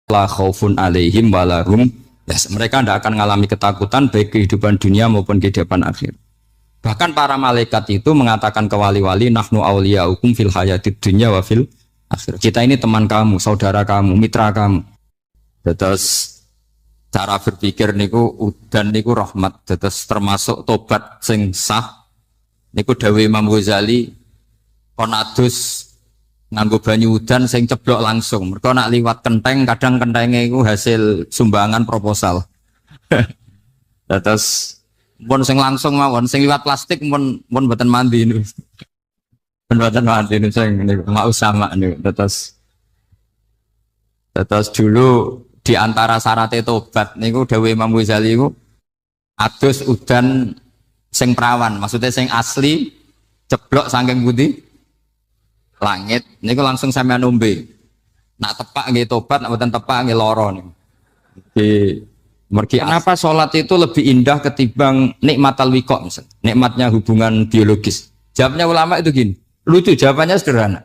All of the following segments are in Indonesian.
la khaufun alaihim walahum yes, mereka tidak akan mengalami ketakutan baik kehidupan dunia maupun kehidupan akhir. Bahkan para malaikat itu mengatakan ke wali-wali nahnu awliyaukum fil hayatid dunya wa fil akhir. Kita ini teman kamu, saudara kamu, mitra kamu. Terus cara berpikir niku udan niku rahmat, terus termasuk tobat sing sah. Niku dawuh Imam Ghazali kon adus nganggo banyu udan sing ceblok langsung. Mergo nak liwat kenteng kadang kentenge iku hasil sumbangan proposal. Terus pun sing langsung mawon, sing liwat plastik pun mboten mandi niku. Mboten mandi niku sing niku mau sama niku. Terus dulu di antara syarat tobat niku dawuh Imam Ghazali niku adus udan sing perawan, maksudnya sing asli ceblok saking putih langit niku langsung sampean ombe. Nak tepak nggih tobat, nak mboten tepak nggih lara niku. Kenapa sholat itu lebih indah ketimbang nikmatal wiqo misalnya, nikmatnya hubungan biologis? Jawabnya ulama itu gini, lucu jawabannya sederhana.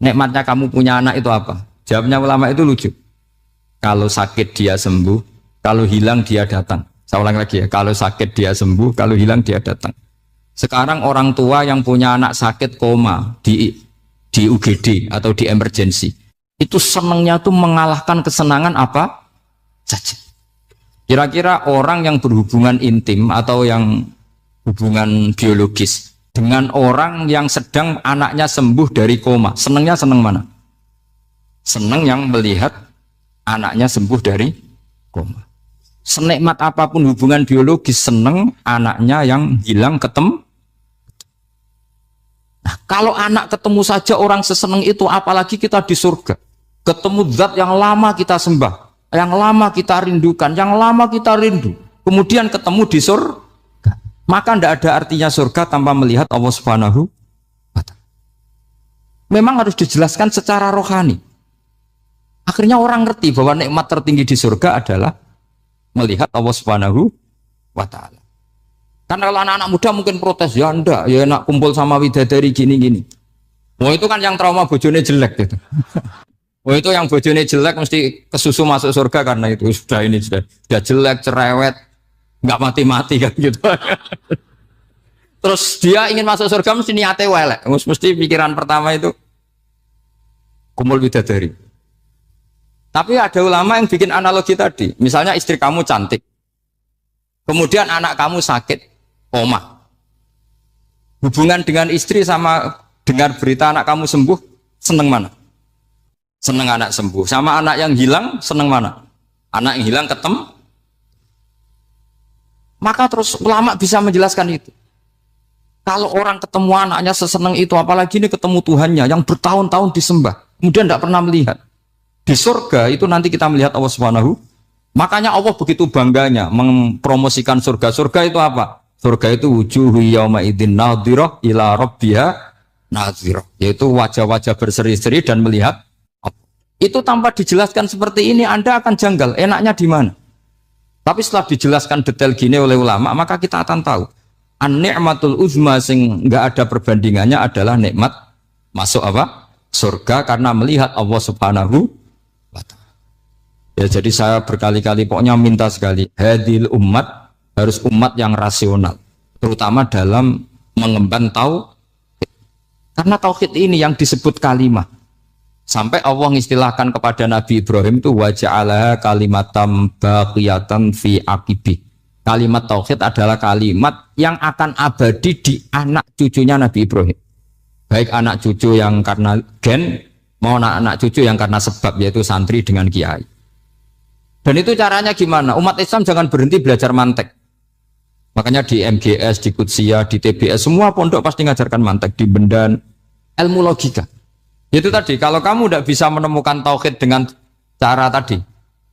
Nikmatnya kamu punya anak itu apa? Jawabnya ulama itu lucu. Kalau sakit dia sembuh, kalau hilang dia datang. Saya ulang lagi ya, kalau sakit dia sembuh, kalau hilang dia datang. Sekarang orang tua yang punya anak sakit koma di UGD atau di emergency, itu senangnya tuh mengalahkan kesenangan apa saja. Kira-kira orang yang berhubungan intim atau yang hubungan biologis dengan orang yang sedang anaknya sembuh dari koma, senangnya senang mana? Senang yang melihat anaknya sembuh dari koma. Senikmat apapun hubungan biologis, senang anaknya yang hilang ketemu. Nah, kalau anak ketemu saja orang seseneng itu, apalagi kita di surga. Ketemu zat yang lama kita sembah, yang lama kita rindukan, yang lama kita rindu. Kemudian ketemu di surga. Maka tidak ada artinya surga tanpa melihat Allah Subhanahu wa ta'ala. Memang harus dijelaskan secara rohani. Akhirnya orang ngerti bahwa nikmat tertinggi di surga adalah melihat Allah Subhanahu wa ta'ala. Karena kalau anak-anak muda mungkin protes, ya enggak, ya enak kumpul sama widadari gini-gini. Wah itu kan yang trauma bojone jelek gitu. Wah itu yang bojone jelek mesti kesusu masuk surga karena itu sudah jelek, cerewet, nggak mati-mati kan gitu. Terus dia ingin masuk surga mesti niatnya welek, mesti pikiran pertama itu kumpul widadari. Tapi ada ulama yang bikin analogi tadi, misalnya istri kamu cantik, kemudian anak kamu sakit, koma. Hubungan dengan istri sama dengar berita anak kamu sembuh, seneng mana? Seneng anak sembuh. Sama anak yang hilang, seneng mana? Anak yang hilang ketemu. Maka terus ulama bisa menjelaskan itu. Kalau orang ketemu anaknya seseneng itu, apalagi ini ketemu Tuhannya yang bertahun-tahun disembah, kemudian tidak pernah melihat. Di surga itu nanti kita melihat Allah Subhanahu. Makanya Allah begitu bangganya mempromosikan surga. Surga itu apa? Surga itu wujuhu yauma idzin nadhirah ila rabbiha nadhirah, yaitu wajah-wajah berseri-seri dan melihat. Itu tanpa dijelaskan seperti ini Anda akan janggal, enaknya di mana? Tapi setelah dijelaskan detail gini oleh ulama, maka kita akan tahu an-ni'matul uzma sing enggak ada perbandingannya adalah nikmat masuk apa? Surga karena melihat Allah Subhanahu wa ta'ala. Ya jadi saya berkali-kali pokoknya minta sekali, hadil umat harus umat yang rasional, terutama dalam mengemban tauhid. Karena tauhid ini yang disebut kalimah. Sampai Allah mengistilahkan kepada Nabi Ibrahim itu waja'alaha kalimatam baqiyatan fi aqibi. Kalimat tauhid adalah kalimat yang akan abadi di anak cucunya Nabi Ibrahim. Baik anak cucu yang karena gen, mau anak cucu yang karena sebab, yaitu santri dengan kiai. Dan itu caranya gimana? Umat Islam jangan berhenti belajar mantek. Makanya di MGS, di Qudsiyah, di TBS, semua pondok pasti ngajarkan mantek, di Bendan, ilmu logika. Itu tadi, kalau kamu tidak bisa menemukan tauhid dengan cara tadi,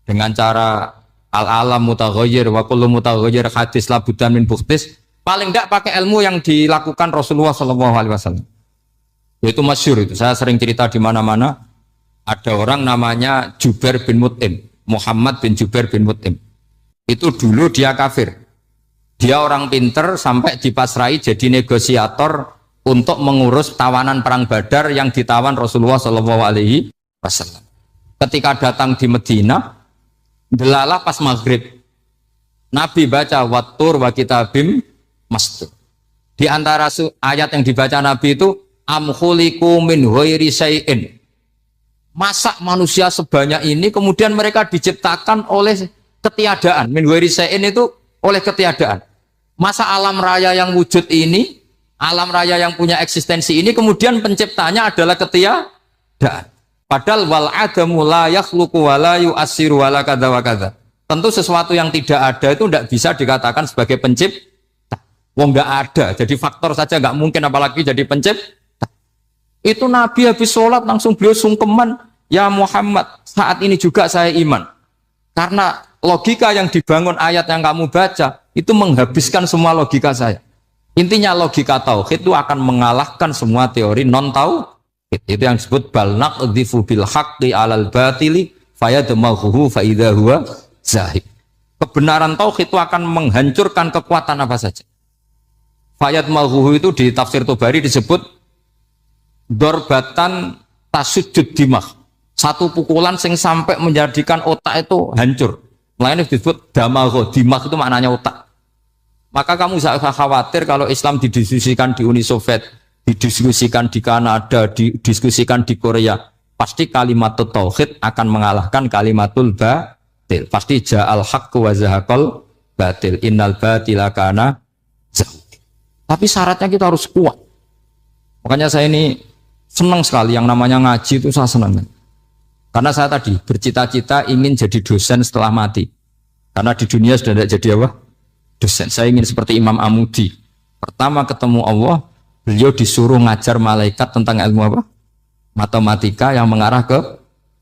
dengan cara al-alam mutaghayyir wa kullu mutaghayyir hadis la budda min bukhtis, paling tidak pakai ilmu yang dilakukan Rasulullah SAW. Itu masyhur itu. Saya sering cerita di mana-mana. Ada orang namanya Jubair bin Mut'im, Muhammad bin Jubair bin Mut'im. Itu dulu dia kafir. Dia orang pinter sampai dipasrai jadi negosiator untuk mengurus tawanan perang Badar yang ditawan Rasulullah SAW. ketika datang di Medina, delalah pas maghrib, Nabi baca wattur wa kitabim mastur. Di antara ayat yang dibaca Nabi itu am khuliqu min ghairi syai'in. Masa manusia sebanyak ini kemudian mereka diciptakan oleh ketiadaan. Min ghairi syai'in itu oleh ketiadaan. Masa alam raya yang wujud ini, alam raya yang punya eksistensi ini kemudian penciptanya adalah ketiadaan. Padahal wal adamu la yakhluqu wa la yu'assiru wa la kadza wa kadza. Tentu sesuatu yang tidak ada itu tidak bisa dikatakan sebagai pencipta. Wong nggak ada, jadi faktor saja nggak mungkin apalagi jadi pencipta. Itu Nabi habis sholat langsung beliau sungkeman, ya Muhammad, saat ini juga saya iman. Karena logika yang dibangun ayat yang kamu baca itu menghabiskan semua logika saya. Intinya logika tauhid itu akan mengalahkan semua teori non tauhid. Itu yang disebut bal naqdhifu bil haqqi 'alal batili fayadmaghuhu fa idza huwa zahid. Kebenaran tauhid itu akan menghancurkan kekuatan apa saja. Fayadmaghuhu itu di tafsir Tobari disebut dorbatan tasujud dimah, satu pukulan sing sampai menjadikan otak itu hancur. Makanya disebut damagho, dimah itu maknanya otak. Maka kamu jangan khawatir kalau Islam didiskusikan di Uni Soviet, didiskusikan di Kanada, didiskusikan di Korea, pasti kalimat tauhid akan mengalahkan kalimatul batil. Pasti ja'al haqqu wa zahaqal batil, innal batila kana zahuq. Tapi syaratnya kita harus kuat. Makanya saya ini senang sekali yang namanya ngaji itu, saya senang. Karena saya tadi bercita-cita ingin jadi dosen setelah mati. Karena di dunia sudah tidak jadi apa? Dosen. Saya ingin seperti Imam Amudi. Pertama ketemu Allah, beliau disuruh ngajar malaikat tentang ilmu apa? Matematika yang mengarah ke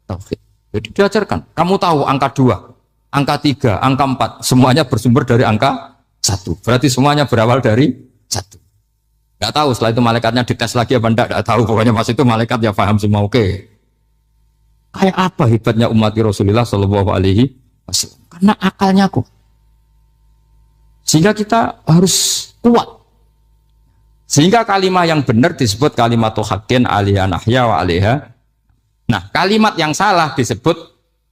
tauhid. Jadi diajarkan. Kamu tahu angka 2, angka 3, angka 4, semuanya bersumber dari angka 1. Berarti semuanya berawal dari 1. Gak tahu setelah itu malaikatnya dites lagi apa enggak, gak tahu. Pokoknya pas itu malaikat ya paham semua. Oke. Kayak apa hebatnya umat Rasulullah Shallallahu Alaihi Wasallam? Karena akalnya kuat. Sehingga kita harus kuat. Sehingga kalimat yang benar disebut kalimatul haqqin alaiha nahya wa alaiha. Nah, kalimat yang salah disebut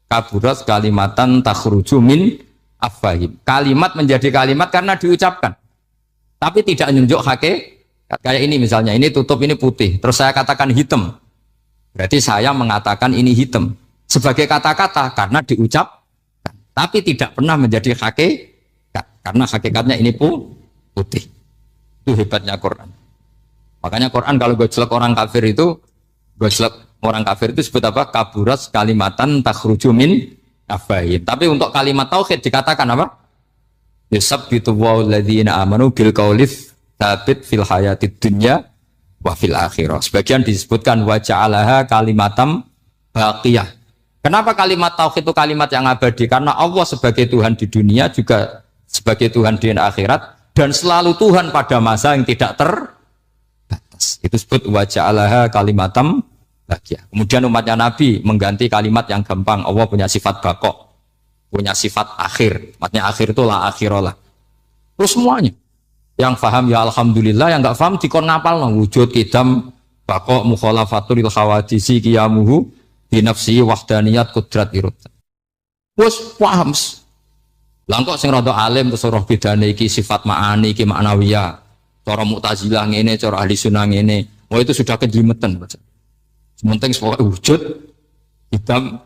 kaburat kalimatan takhruju min afwahim. Kalimat menjadi kalimat karena diucapkan, tapi tidak menunjuk hakikat. Kayak ini misalnya, ini tutup, ini putih, terus saya katakan hitam, berarti saya mengatakan ini hitam sebagai kata-kata karena diucapkan, tapi tidak pernah menjadi hakikat karena hakikatnya ini putih. Itu hebatnya Quran. Makanya Quran kalau gojlek orang kafir itu, gojlek orang kafir itu sebut apa? Kaburas kalimatan takhruju min afwahim. Tapi untuk kalimat tauhid dikatakan apa? Yusabbitu walladzina amanu bil qaulif tsabit fil hayatid dunya wa fil akhirah. Sebagian disebutkan wa ja'alaha kalimatam baqiyah. Kenapa kalimat tauhid itu kalimat yang abadi? Karena Allah sebagai Tuhan di dunia juga sebagai Tuhan di akhirat, dan selalu Tuhan pada masa yang tidak terbatas. Itu disebut wa ja'alaha kalimatam baqiyah. Kemudian umatnya Nabi mengganti kalimat yang gampang. Allah punya sifat baqo, punya sifat akhir. Maksudnya akhir itu la akhirullah. Terus semuanya. Yang paham ya alhamdulillah, yang enggak paham dikon ngapal wujud idam baqo mukhalafatul khawadisi qiyamuhu bi nafsi wahdaniyat qudrat irad. Wes paham. Lah kok sing rada alim terus roh bedane iki sifat ma'ani iki ma'nawiyah. Cara Mu'tazilah ngene, cara ahli sunnah ngene. Wah itu sudah kejlimetan. Sementing wujud idam.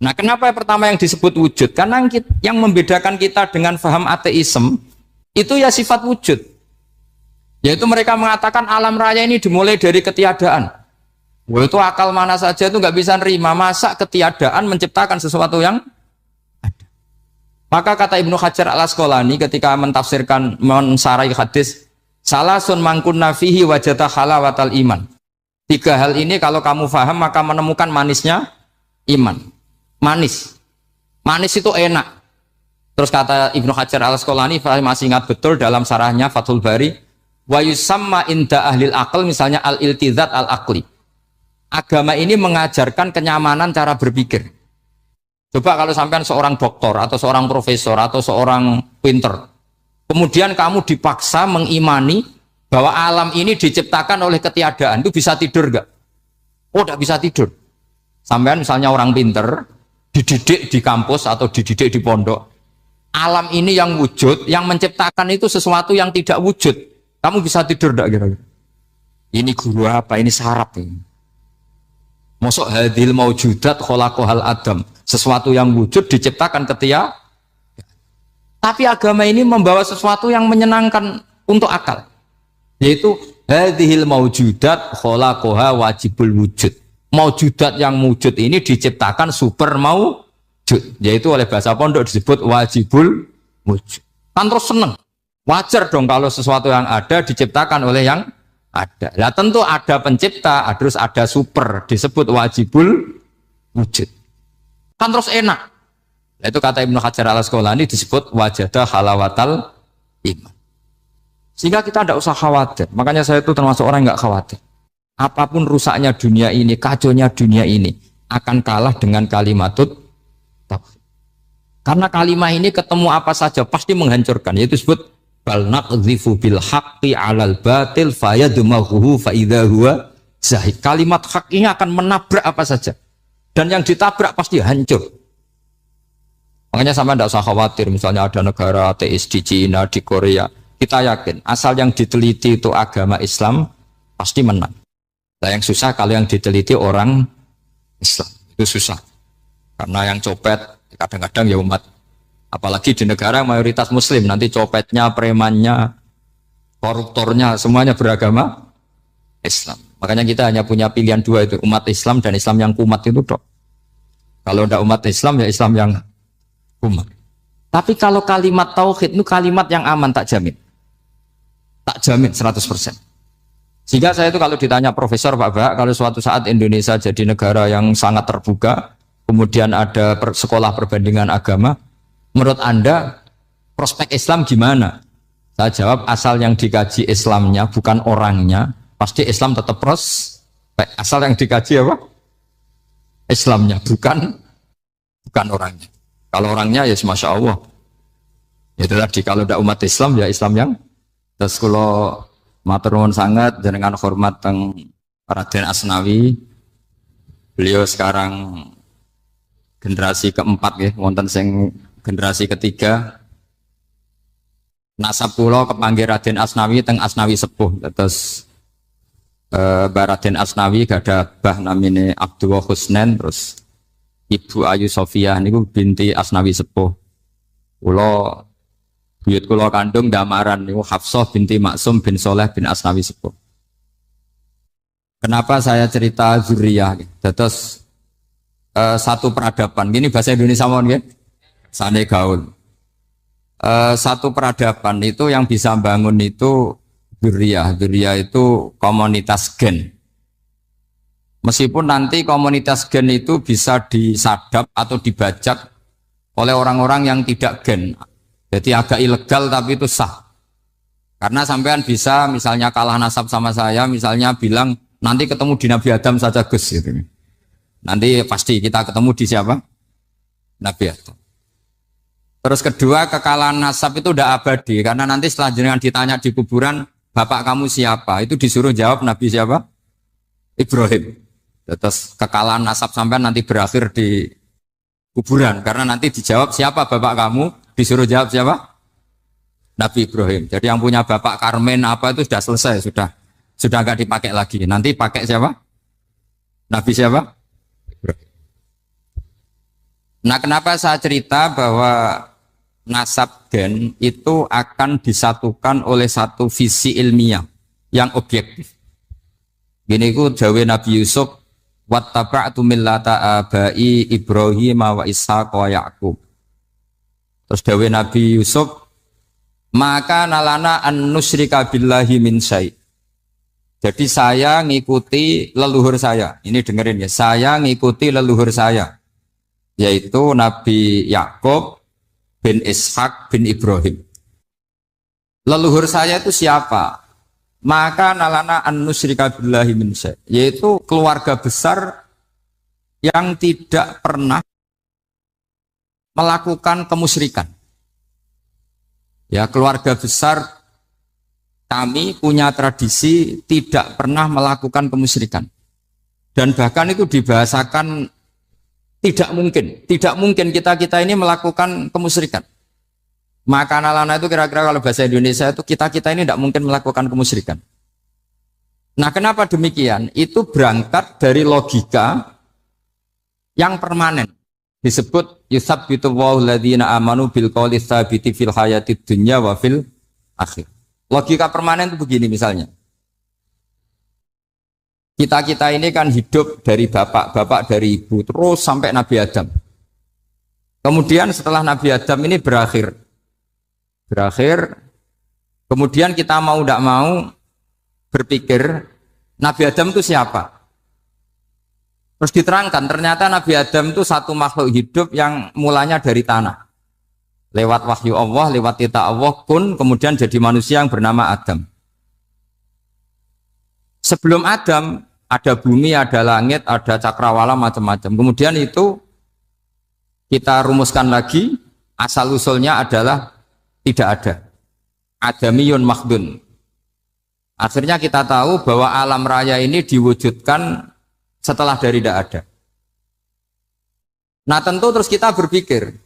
Nah, kenapa pertama yang disebut wujud? Karena yang membedakan kita dengan faham ateisme itu ya sifat wujud. Yaitu mereka mengatakan alam raya ini dimulai dari ketiadaan. Wah itu akal mana saja itu nggak bisa nerima, masa ketiadaan menciptakan sesuatu yang ada. Maka kata Ibnu Hajar al-Asqalani ketika mentafsirkan mensarai hadis salasun mangkunna fihi wajata halawatal iman. 3 hal ini kalau kamu faham maka menemukan manisnya iman. Manis itu enak. Terus kata Ibnu Hajar al-Asqalani, saya masih ingat betul dalam sarahnya Fathul Bari, wa yusamma inda ahlil aql, misalnya al-iltizat al-aqli. Agama ini mengajarkan kenyamanan cara berpikir. Coba kalau sampean seorang doktor atau seorang profesor atau seorang pinter, kemudian kamu dipaksa mengimani bahwa alam ini diciptakan oleh ketiadaan, itu bisa tidur enggak? Oh, enggak bisa tidur. Sampean misalnya orang pinter, dididik di kampus atau dididik di pondok, alam ini yang wujud, yang menciptakan itu sesuatu yang tidak wujud. Kamu bisa tidur enggak kira-kira? Ini guru apa? Ini sarap ini. Mosok hadil maujudat khalaqahal adam. Sesuatu yang wujud diciptakan ketika. Tapi agama ini membawa sesuatu yang menyenangkan untuk akal. Yaitu hadhil maujudat khalaqaha wajibul wujud. Maujudat yang wujud ini diciptakan super maujud. Yaitu oleh bahasa pondok disebut wajibul wujud. Kan terus seneng. Wajar dong kalau sesuatu yang ada diciptakan oleh yang ada. Lah tentu ada pencipta, terus ada super, disebut wajibul wujud. Kan terus enak. Nah, itu kata Ibnu Hajar al-Asqalani disebut wajadah halawatal iman. Sehingga kita tidak usah khawatir. Makanya saya itu termasuk orang yang nggak khawatir. Apapun rusaknya dunia ini, kacaunya dunia ini, akan kalah dengan kalimatut tauhid. Karena kalimat ini ketemu apa saja pasti menghancurkan. Yaitu disebut bal naqdhifu bil haqqi 'alal batil fayadmaghuhu fa idza huwa zahid. Kalimat hak ini akan menabrak apa saja. Dan yang ditabrak pasti hancur. Makanya sama tidak usah khawatir, misalnya ada negara ateis di Cina, di Korea, kita yakin asal yang diteliti itu agama Islam pasti menang. Nah, yang susah kalau yang diteliti orang Islam, itu susah. Karena yang copet kadang-kadang ya umat, apalagi di negara mayoritas Muslim, nanti copetnya, premannya, koruptornya semuanya beragama Islam. Makanya kita hanya punya pilihan dua itu, umat Islam dan Islam yang kumat itu dok. Kalau tidak umat Islam ya Islam yang kumat. Tapi kalau kalimat tauhid itu kalimat yang aman, tak jamin. Tak jamin 100%. Sehingga saya itu kalau ditanya profesor Pak Bak, kalau suatu saat Indonesia jadi negara yang sangat terbuka, kemudian ada sekolah perbandingan agama, menurut Anda prospek Islam gimana? Saya jawab asal yang dikaji Islamnya bukan orangnya, pasti Islam tetap prospek. Asal yang dikaji apa? Islamnya bukan orangnya. Kalau orangnya ya Masya Allah. Ya tadi kalau tidak umat Islam ya Islam yang. Terus kalau matur nuwun sangat dengan hormat teng Raden Asnawi. Beliau sekarang generasi keempat ya, wonten sing generasi ketiga. Nasab kula kepanggih Raden Asnawi teng Asnawi sepuh. Terus Raden Asnawi gada bah namine Abdullah Husnen, terus Ibu Ayu Sofia niku binti Asnawi sepuh. Kula buyut kula kandung damaran niku Hafsah binti Maksum bin Soleh bin Asnawi sepuh. Kenapa saya cerita zuriyah? Terus satu peradaban. Gini bahasa Indonesia mohon nggih. Sane gaul. Satu peradaban itu yang bisa bangun itu zuriyah. Zuriyah itu komunitas gen. Meskipun nanti komunitas gen itu bisa disadap atau dibajak oleh orang-orang yang tidak gen. Jadi agak ilegal tapi itu sah. Karena sampean bisa misalnya kalah nasab sama saya, misalnya bilang nanti ketemu di Nabi Adam saja Gus gitu. Nanti pasti kita ketemu di siapa? Nabi Adam. Terus kedua, kekalahan nasab itu udah abadi. Karena nanti setelah jenengan ditanya di kuburan, bapak kamu siapa? Itu disuruh jawab Nabi siapa? Ibrahim. Terus kekalahan nasab sampean nanti berakhir di kuburan. Karena nanti dijawab siapa bapak kamu, disuruh jawab siapa? Nabi Ibrahim. Jadi yang punya bapak Karmen apa itu sudah selesai, sudah nggak dipakai lagi. Nanti pakai siapa? Nabi siapa? Ibrahim. Nah, kenapa saya cerita bahwa nasab gen itu akan disatukan oleh satu visi ilmiah yang objektif. Gini ku dawe Nabi Yusuf, wattaba'tu millata abai Ibrahim wa Ishaq wa Yaqub. Terus dawe Nabi Yusuf, maka nalana an nusyrika billahi min syai'. Jadi saya ngikuti leluhur saya. Ini dengerin ya, saya ngikuti leluhur saya, yaitu Nabi Yakub bin Ishak bin Ibrahim. Leluhur saya itu siapa? Maka nalana an nusyrika billahi min syai', yaitu keluarga besar yang tidak pernah melakukan kemusyrikan. Ya, keluarga besar kami punya tradisi tidak pernah melakukan kemusyrikan. Dan bahkan itu dibahasakan Tidak mungkin kita ini melakukan kemusyrikan. Maka nalana itu kira-kira kalau bahasa Indonesia itu kita ini tidak mungkin melakukan kemusyrikan. Nah, kenapa demikian? Itu berangkat dari logika yang permanen. Disebut yusabbitu Allahu alladziina aamanu bil qouli tsabiti fil hayatid dunya wa fil akhir. Logika permanen itu begini misalnya. Kita ini kan hidup dari bapak dari ibu terus sampai Nabi Adam. Kemudian setelah Nabi Adam ini berakhir, kemudian kita mau tidak mau berpikir Nabi Adam itu siapa? Terus diterangkan ternyata Nabi Adam itu satu makhluk hidup yang mulanya dari tanah. Lewat wahyu Allah, lewat titah Allah kemudian jadi manusia yang bernama Adam. Sebelum Adam ada bumi, ada langit, ada cakrawala macam-macam. Kemudian itu kita rumuskan lagi, asal usulnya adalah tidak ada. Adamiyun makhdun. Akhirnya kita tahu bahwa alam raya ini diwujudkan setelah dari tidak ada. Nah tentu terus kita berpikir,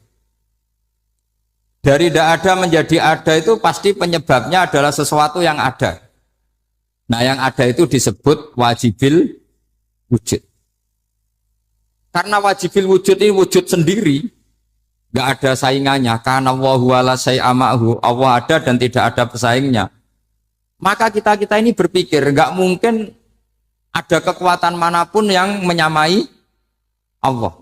dari tidak ada menjadi ada itu pasti penyebabnya adalah sesuatu yang ada. Nah yang ada itu disebut wajibil wujud. Karena wajibil wujud ini wujud sendiri, nggak ada saingannya. Karena Allahu ala syai'amahu, Allah ada dan tidak ada pesaingnya. Maka kita ini berpikir nggak mungkin ada kekuatan manapun yang menyamai Allah.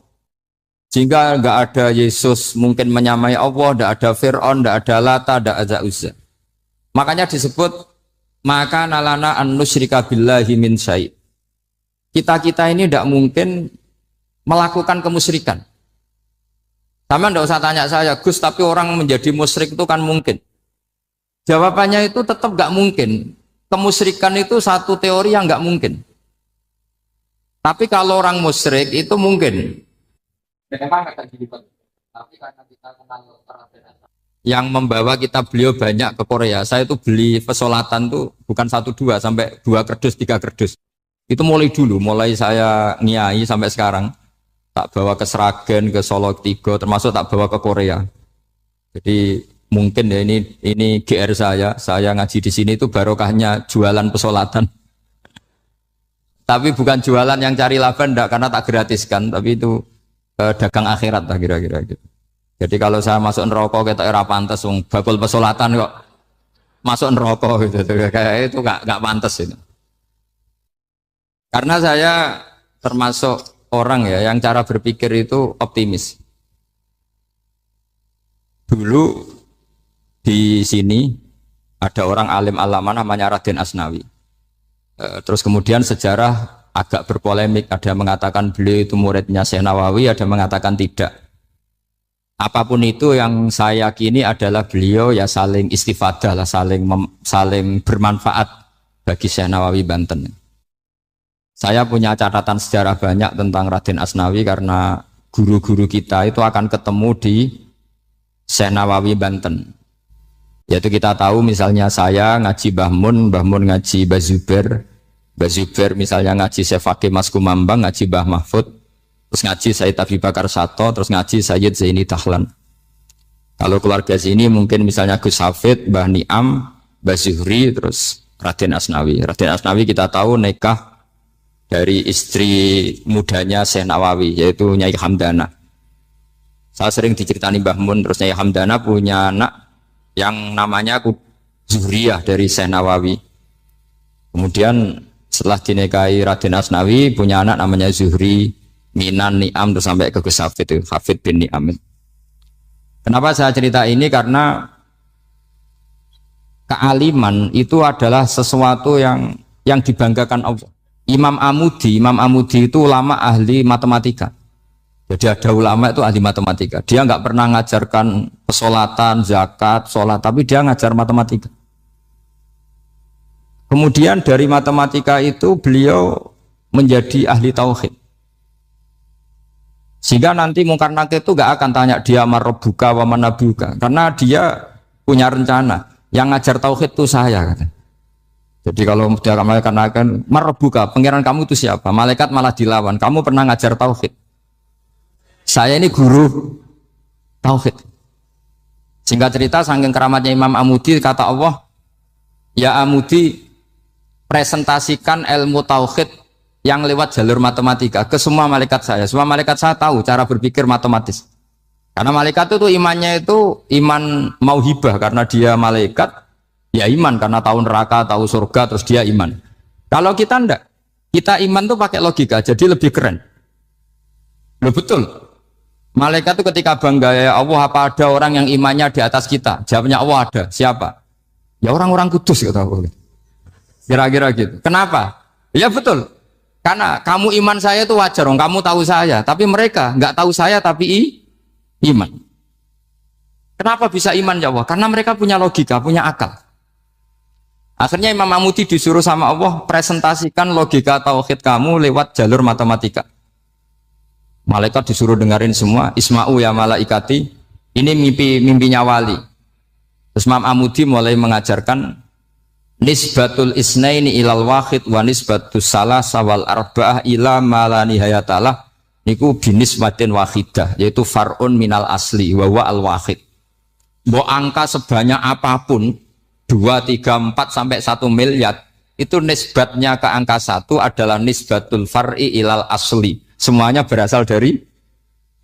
Sehingga nggak ada Yesus mungkin menyamai Allah, nggak ada Fir'aun, nggak ada Lata, nggak ada Uzza. Makanya disebut maka nalana an nusyrika billahi min syai'. Kita ini tidak mungkin melakukan kemusyrikan. Sama tidak usah tanya saya, Gus, tapi orang menjadi musyrik itu kan mungkin. Jawabannya itu tetap nggak mungkin. Kemusyrikan itu satu teori yang nggak mungkin. Tapi kalau orang musyrik itu mungkin. Tapi karena kita kenal yang membawa kita beliau banyak ke Korea. Saya itu beli pesolatan tuh bukan 1, 2 sampai 2 kerdus, 3 kerdus. Itu mulai saya niai sampai sekarang. Tak bawa ke Sragen, ke Solo 3, termasuk tak bawa ke Korea. Jadi mungkin ya ini GR saya ngaji di sini itu barokahnya jualan pesolatan. Tapi bukan jualan yang cari laba enggak, karena tak gratiskan, tapi itu dagang akhirat lah kira-kira gitu. Jadi kalau saya masuk neraka kita era pantas, bakul pesolatan kok masuk neraka gitu, kayak itu nggak pantas itu. Karena saya termasuk orang ya yang cara berpikir itu optimis. Dulu di sini ada orang alim alama namanya Raden Asnawi. Terus kemudian sejarah agak berpolemik, ada yang mengatakan beliau itu muridnya Syekh Nawawi, ada yang mengatakan tidak. Apapun itu yang saya yakini adalah beliau ya saling istifadah lah, saling bermanfaat bagi Syekh Nawawi Banten. Saya punya catatan sejarah banyak tentang Raden Asnawi karena guru-guru kita itu akan ketemu di Syekh Nawawi Banten. Yaitu kita tahu misalnya saya ngaji Mbah Mun ngaji Mbah Zubair misalnya ngaji Syekh Fakih Mas Kumambang, ngaji Mbah Mahfud, terus ngaji Sayyid Abi Bakar Sato, terus ngaji Sayyid Zaini Dahlan. Kalau keluarga sini mungkin misalnya Gus Hafid, Mbah Niam, Mbah Zuhri, terus Raden Asnawi. Raden Asnawi kita tahu nikah dari istri mudanya Syekh Nawawi, yaitu Nyai Hamdana. Saya sering diceritani Mbah Mun, terus Nyai Hamdana punya anak yang namanya Zuhriyah dari Syekh Nawawi. Kemudian setelah dinikahi Raden Asnawi punya anak namanya Zuhri, Minan, Ni'am, terus sampai ke Gus Hafid itu, Hafid bin Ni'am. Kenapa saya cerita ini? Karena kealiman itu adalah sesuatu yang dibanggakan Allah. Imam Amudi itu ulama ahli matematika. Jadi ada ulama itu ahli matematika. Dia nggak pernah ngajarkan pesolatan, zakat, sholat, tapi dia ngajar matematika. Kemudian dari matematika itu beliau menjadi ahli tauhid. Sehingga nanti Mungkar Nakir itu nggak akan tanya dia marabbuka wa manabuka, karena dia punya rencana. Yang ngajar tauhid itu saya, kata. Jadi kalau dia akan marabbuka, pangeran kamu itu siapa? Malaikat malah dilawan. Kamu pernah ngajar tauhid? Saya ini guru tauhid. Singkat cerita, saking keramatnya Imam Amudi, kata Allah, ya Amudi, presentasikan ilmu tauhid yang lewat jalur matematika ke semua malaikat saya. Semua malaikat saya tahu cara berpikir matematis. Karena malaikat itu imannya itu iman mauhibah, karena dia malaikat, ya iman karena tahu neraka, tahu surga, terus dia iman. Kalau kita enggak, kita iman tuh pakai logika, jadi lebih keren. Loh betul. Malaikat itu ketika bangga, ya Allah, apa ada orang yang imannya di atas kita? Jawabnya Allah ada. Siapa? Ya orang-orang kudus, kata Allah. Kira-kira gitu. Kenapa? Ya betul. Karena kamu iman saya itu wajar, kamu tahu saya. Tapi mereka nggak tahu saya, tapi iman. Kenapa bisa iman ya Allah? Karena mereka punya logika, punya akal. Akhirnya Imam Amudi disuruh sama Allah presentasikan logika tauhid kamu lewat jalur matematika. Malaikat disuruh dengerin semua. Isma'u ya malaikati, ini mimpinya wali. Terus Imam Amudi mulai mengajarkan nisbatul isnaini ilal wahid wa nisbatus salasa wal arba'ah ila ma la nihayatalah, niku binisbatin wahidah, yaitu far'un minal asli wa huwa al wahid. Mbok angka sebanyak apapun 2, 3, 4 sampai 1 miliar, itu nisbatnya ke angka 1 adalah nisbatul far'i ilal asli. Semuanya berasal dari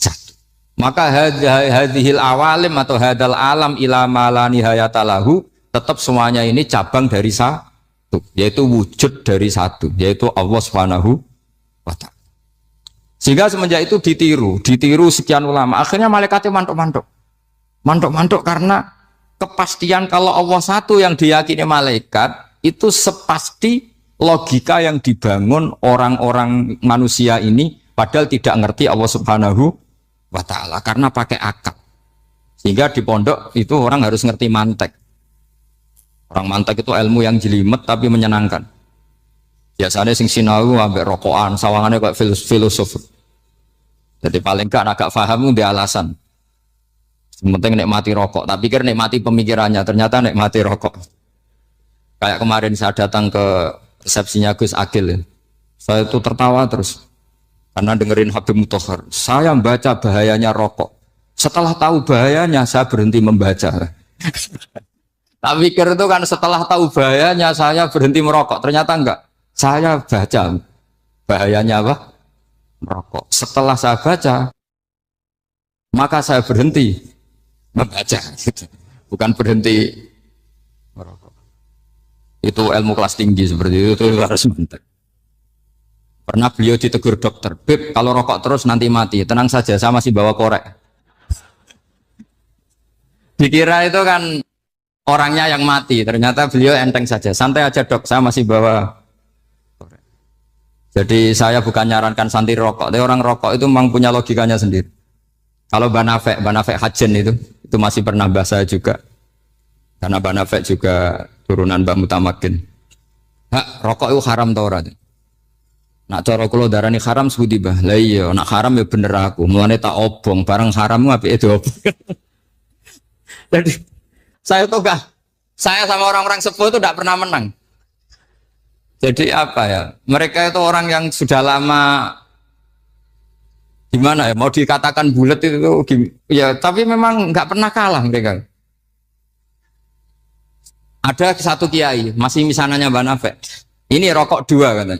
1. Maka hadhil awalim atau hadal alam ila ma la nihayatalahu, tetap semuanya ini cabang dari 1, yaitu wujud dari 1, yaitu Allah Subhanahu wa ta'ala. Sehingga semenjak itu ditiru sekian ulama. Akhirnya malaikatnya mantuk karena kepastian kalau Allah 1 yang diyakini malaikat itu sepasti logika yang dibangun orang-orang manusia ini, padahal tidak ngerti Allah Subhanahu wa ta'ala karena pakai akal. Sehingga di pondok itu orang harus ngerti mantek. Orang mantek itu ilmu yang jelimet tapi menyenangkan. Biasanya sing sinau ambek rokokan, sawangannya kayak filosof. Jadi paling kan agak paham dia alasan. Penting nikmati rokok, tapi pikir nikmati pemikirannya, ternyata nikmati rokok. Kayak kemarin saya datang ke resepsinya Gus Agil, saya itu tertawa terus karena dengerin Habib Mutahar. Saya membaca bahayanya rokok. Setelah tahu bahayanya, saya berhenti membaca. Tak pikir itu kan setelah tahu bahayanya saya berhenti merokok. Ternyata enggak. Saya baca bahayanya apa? Merokok. Setelah saya baca, maka saya berhenti membaca. Bukan berhenti merokok. Itu ilmu kelas tinggi seperti itu harus mantap. Pernah beliau ditegur dokter, Beb, kalau rokok terus nanti mati. Tenang saja, saya masih bawa korek. Dikira itu kan orangnya yang mati, ternyata beliau enteng saja. Santai aja dok, saya masih bawa korek. Jadi saya bukan nyarankan santai rokok, tapi orang rokok itu memang punya logikanya sendiri. Kalau Banafek Hajen itu masih pernah bahas saya juga. Karena Banafek juga turunan Mbak Mutamakin. Hak, rokok itu haram tau ora? Nak cara kula darani haram sebudi bah. Lah iya, nak haram ya bener aku. Mulane tak obong, barang haram apike diobong. Jadi saya tuh saya sama orang-orang sepuh itu tidak pernah menang. Jadi apa ya? Mereka itu orang yang sudah lama gimana ya? Mau dikatakan bulat itu ya, tapi memang nggak pernah kalah mereka. Ada satu kiai, masih misananya Mbak Nafek. Ini rokok 2 katanya.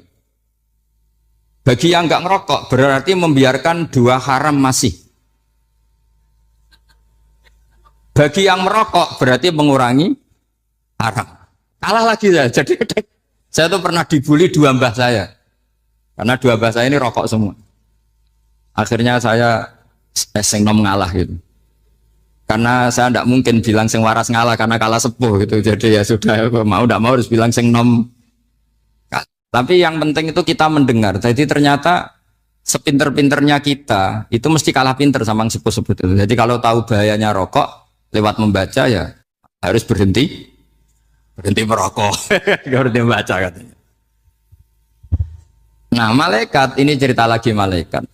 Bagi yang nggak ngerokok berarti membiarkan 2 haram masih. Bagi yang merokok berarti mengurangi haram. Kalah lagi ya. Jadi saya tuh pernah dibully 2 mbah saya. Karena 2 mbah saya ini rokok semua. Akhirnya saya sing nom ngalah gitu. Karena saya tidak mungkin bilang sing waras ngalah karena kalah sepuh gitu. Jadi ya sudah, mau tidak mau harus bilang sing nom. Tapi yang penting itu kita mendengar. Jadi ternyata sepinter-pinternya kita itu mesti kalah pinter sama yang sepuh-sepuh itu. Jadi kalau tahu bahayanya rokok lewat membaca ya harus berhenti merokok. Berhenti membaca katanya. Nah malaikat ini cerita lagi malaikat.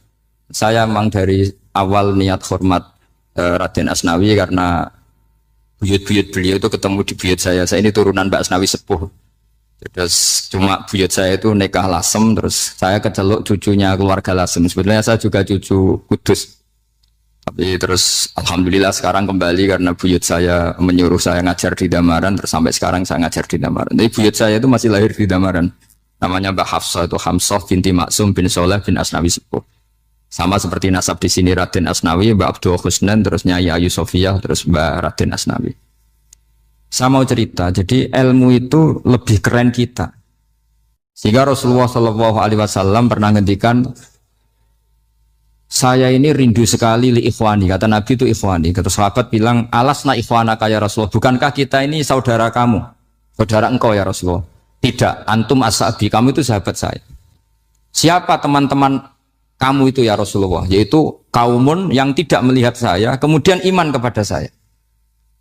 Saya memang dari awal niat hormat Raden Asnawi karena buyut-buyut beliau itu ketemu di buyut saya. Saya ini turunan Mbak Asnawi sepuh. Terus cuma buyut saya itu nikah Lasem, terus saya keceluk cucunya keluarga Lasem. Sebetulnya saya juga cucu Kudus. Terus alhamdulillah sekarang kembali karena buyut saya menyuruh saya ngajar di Damaran, terus sampai sekarang saya ngajar di Damaran. Jadi buyut saya itu masih lahir di Damaran. Namanya Mbak Hafsah, itu Hamsah binti Maksum bin Soleh bin Asnawi Sepuh. Sama seperti nasab di sini Raden Asnawi, Mbak Abdul Husnan, terus Nyai Ayu Sofiyah, terus Mbak Raden Asnawi. Saya mau cerita, jadi ilmu itu lebih keren kita. Sehingga Rasulullah SAW pernah ngendikan, saya ini rindu sekali li ikhwani, kata Nabi itu ikhwani. Kata sahabat bilang, alasna ikhwanaka ya Rasulullah, bukankah kita ini saudara kamu, saudara engkau ya Rasulullah? Tidak, antum ashabi, kamu itu sahabat saya. Siapa teman-teman kamu itu ya Rasulullah? Yaitu kaumun yang tidak melihat saya, kemudian iman kepada saya.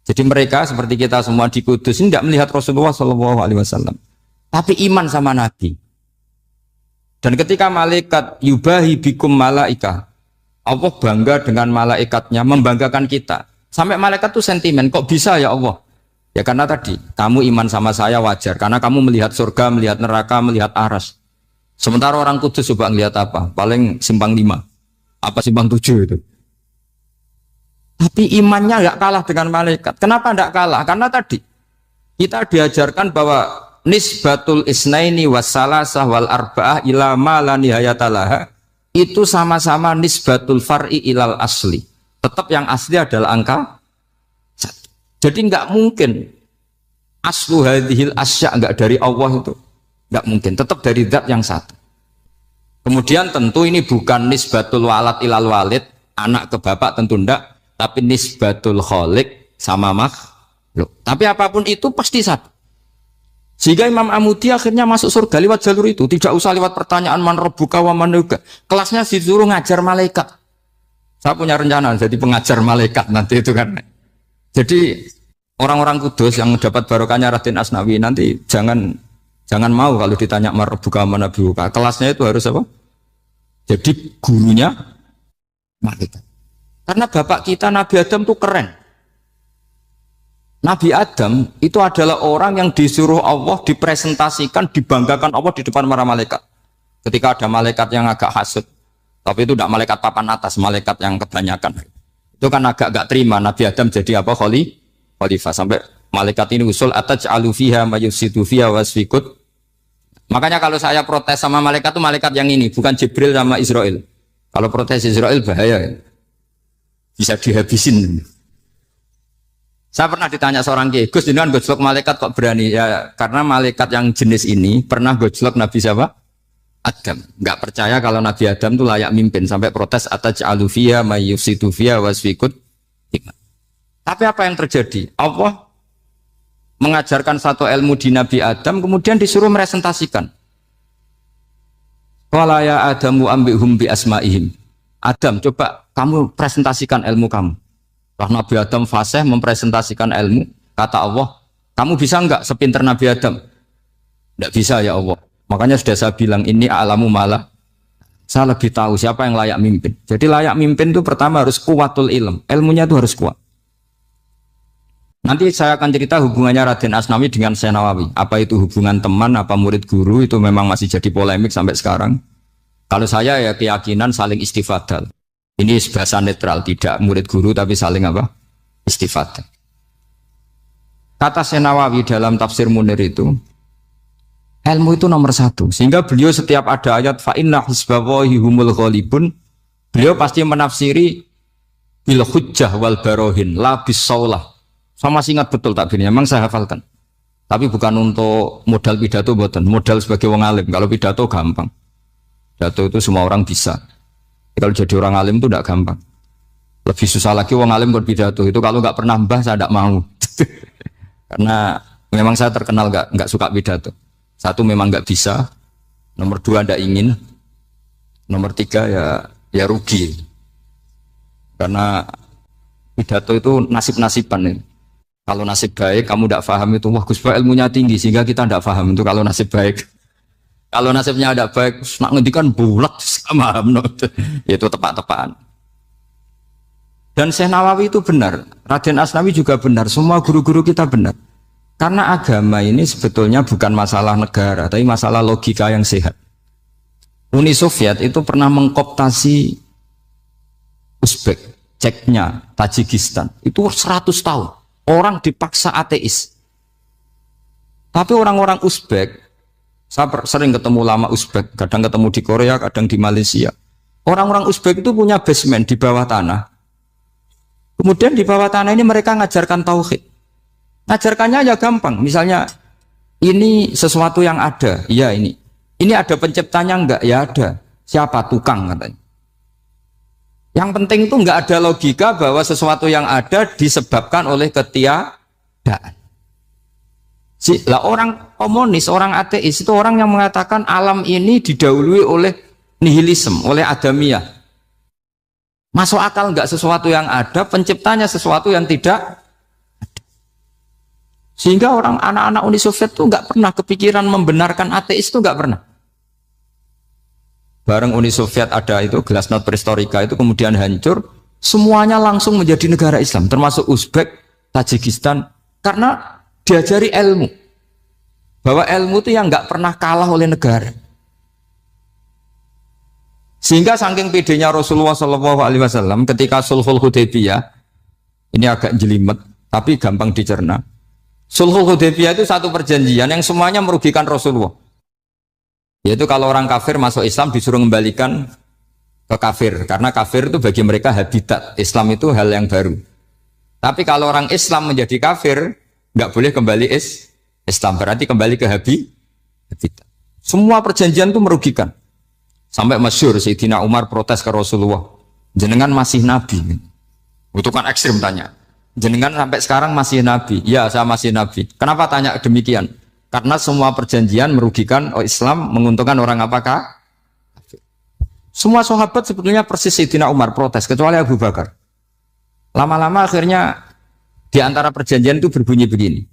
Jadi mereka seperti kita semua di Kudus ini tidak melihat Rasulullah SAW, tapi iman sama Nabi. Dan ketika malaikat yubahi bikum malaika, Allah bangga dengan malaikatnya, membanggakan kita. Sampai malaikat tuh sentimen, kok bisa ya Allah? Ya karena tadi, kamu iman sama saya wajar. Karena kamu melihat surga, melihat neraka, melihat aras. Sementara orang Kudus coba ngelihat apa? Paling simpang 5. Apa simpang 7 itu? Tapi imannya nggak kalah dengan malaikat. Kenapa nggak kalah? Karena tadi, kita diajarkan bahwa nisbatul isnaini wassalasah wal arba'ah ila ma la nihayatalaha itu sama-sama nisbatul far'i ilal asli. Tetap yang asli adalah angka 1. Jadi nggak mungkin aslu hadhil asya nggak dari Allah itu. Nggak mungkin, tetap dari zat yang satu. Kemudian tentu ini bukan nisbatul walad ilal walid, anak ke bapak tentu enggak, tapi nisbatul khaliq sama makhluk. Tapi apapun itu pasti satu. Sehingga Imam Amudi akhirnya masuk surga lewat jalur itu. Tidak usah lewat pertanyaan man rabbuka wa man nuka. Kelasnya disuruh ngajar malaikat. Saya punya rencana jadi pengajar malaikat nanti itu kan. Jadi orang-orang Kudus yang dapat barokahnya Raden Asnawi nanti jangan mau kalau ditanya man rabbuka wa man nuka. Kelasnya itu harus apa? Jadi gurunya malaikat. Karena bapak kita Nabi Adam itu keren. Nabi Adam itu adalah orang yang disuruh Allah dipresentasikan, dibanggakan Allah di depan para malaikat. Ketika ada malaikat yang agak hasut, tapi itu tidak malaikat papan atas, malaikat yang kebanyakan. Itu kan agak gak terima Nabi Adam jadi apa? Khalifah. Sampai malaikat ini usul ataj'alu fiha mayusidu fiha wasfikut. Makanya kalau saya protes sama malaikat itu malaikat yang ini, bukan Jibril sama Israel. Kalau protes Israel bahaya, bisa dihabisin. Saya pernah ditanya seorang kiai, Gus, jenengan gojlok malaikat kok berani? Ya karena malaikat yang jenis ini pernah gojlok Nabi siapa? Adam. Nggak percaya kalau Nabi Adam itu layak mimpin, sampai protes ataj'alu fiha mayyufsidu fiha wasfikut. Tapi apa yang terjadi? Allah mengajarkan satu ilmu di Nabi Adam, kemudian disuruh meresentasikan. Qala ya Adamu ambihum bi asma'ihim. Adam, coba kamu presentasikan ilmu kamu. Kalau Nabi Adam fasih mempresentasikan ilmu, kata Allah, kamu bisa enggak sepinter Nabi Adam? Enggak bisa ya Allah. Makanya sudah saya bilang, ini a'lamu malah. Saya lebih tahu siapa yang layak mimpin. Jadi layak mimpin itu pertama harus kuwatul ilm. Ilmunya itu harus kuat. Nanti saya akan cerita hubungannya Raden Asnawi dengan Syekh Nawawi. Apa itu hubungan teman, apa murid guru, itu memang masih jadi polemik sampai sekarang. Kalau saya ya keyakinan saling istifadal. Ini bahasa netral, tidak murid guru tapi saling apa? Istifadah. Kata Syekh Nawawi dalam tafsir Munir itu, ilmu itu nomor 1. Sehingga beliau setiap ada ayat fa inna hizballahi humul ghalibun, beliau pasti menafsiri bil hujjah wal barohin la bisaulah. Sama masih ingat betul takbirnya, memang saya hafalkan. Tapi bukan untuk modal pidato, bukan modal sebagai wong alim. Kalau pidato gampang. Pidato itu semua orang bisa. Kalau jadi orang alim itu tidak gampang. Lebih susah lagi wong alim berpidato. Itu kalau nggak pernah mbah saya tidak mau. Karena memang saya terkenal nggak suka pidato. 1 memang nggak bisa. Nomor 2 tidak ingin. Nomor 3 ya rugi. Karena pidato itu nasib-nasiban. Kalau nasib baik kamu tidak paham itu, wah Gus Ba ilmunya tinggi sehingga kita tidak paham itu kalau nasib baik. Kalau nasibnya ada baik, nak ngendikan bulat sama itu tepat-tepatan. Dan Syekh Nawawi itu benar, Raden Asnawi juga benar, semua guru-guru kita benar. Karena agama ini sebetulnya bukan masalah negara, tapi masalah logika yang sehat. Uni Soviet itu pernah mengkooptasi Uzbek. Ceknya, Tajikistan. Itu 100 tahun. Orang dipaksa ateis. Tapi orang-orang Uzbek, saya sering ketemu lama Uzbek, kadang ketemu di Korea, kadang di Malaysia. Orang-orang Uzbek itu punya basement di bawah tanah. Kemudian di bawah tanah ini mereka ngajarkan tauhid. Ngajarkannya ya gampang. Misalnya, ini sesuatu yang ada. Ya ini. Ini ada penciptanya enggak? Ya ada. Siapa? Tukang katanya. Yang penting itu enggak ada logika bahwa sesuatu yang ada disebabkan oleh ketiadaan. Lah orang komunis, orang ateis itu orang yang mengatakan alam ini didahului oleh nihilisme, oleh adamiyah. Masuk akal enggak sesuatu yang ada, penciptanya sesuatu yang tidak ada. Sehingga orang anak-anak Uni Soviet itu enggak pernah kepikiran membenarkan ateis itu enggak pernah. Bareng Uni Soviet ada itu Glasnost Perestroika itu kemudian hancur, semuanya langsung menjadi negara Islam, termasuk Uzbek, Tajikistan, karena diajari ilmu. Bahwa ilmu itu yang nggak pernah kalah oleh negara. Sehingga saking pedenya Rasulullah SAW ketika Sulhul Hudaybiyah, ini agak jelimet, tapi gampang dicerna. Sulhul Hudaybiyah itu satu perjanjian yang semuanya merugikan Rasulullah. Yaitu kalau orang kafir masuk Islam disuruh kembalikan ke kafir, karena kafir itu bagi mereka habitat, Islam itu hal yang baru. Tapi kalau orang Islam menjadi kafir, nggak boleh kembali Islam, berarti kembali ke habitat. Semua perjanjian itu merugikan. Sampai masyhur Sayyidina Umar protes ke Rasulullah, jenengan masih nabi. Itu kan ekstrim tanya. Jenengan sampai sekarang masih nabi? Ya, saya masih nabi. Kenapa tanya demikian? Karena semua perjanjian merugikan Islam, menguntungkan orang apakah? Semua sahabat sebetulnya persis Sayyidina Umar protes, kecuali Abu Bakar. Lama-lama akhirnya di antara perjanjian itu berbunyi begini.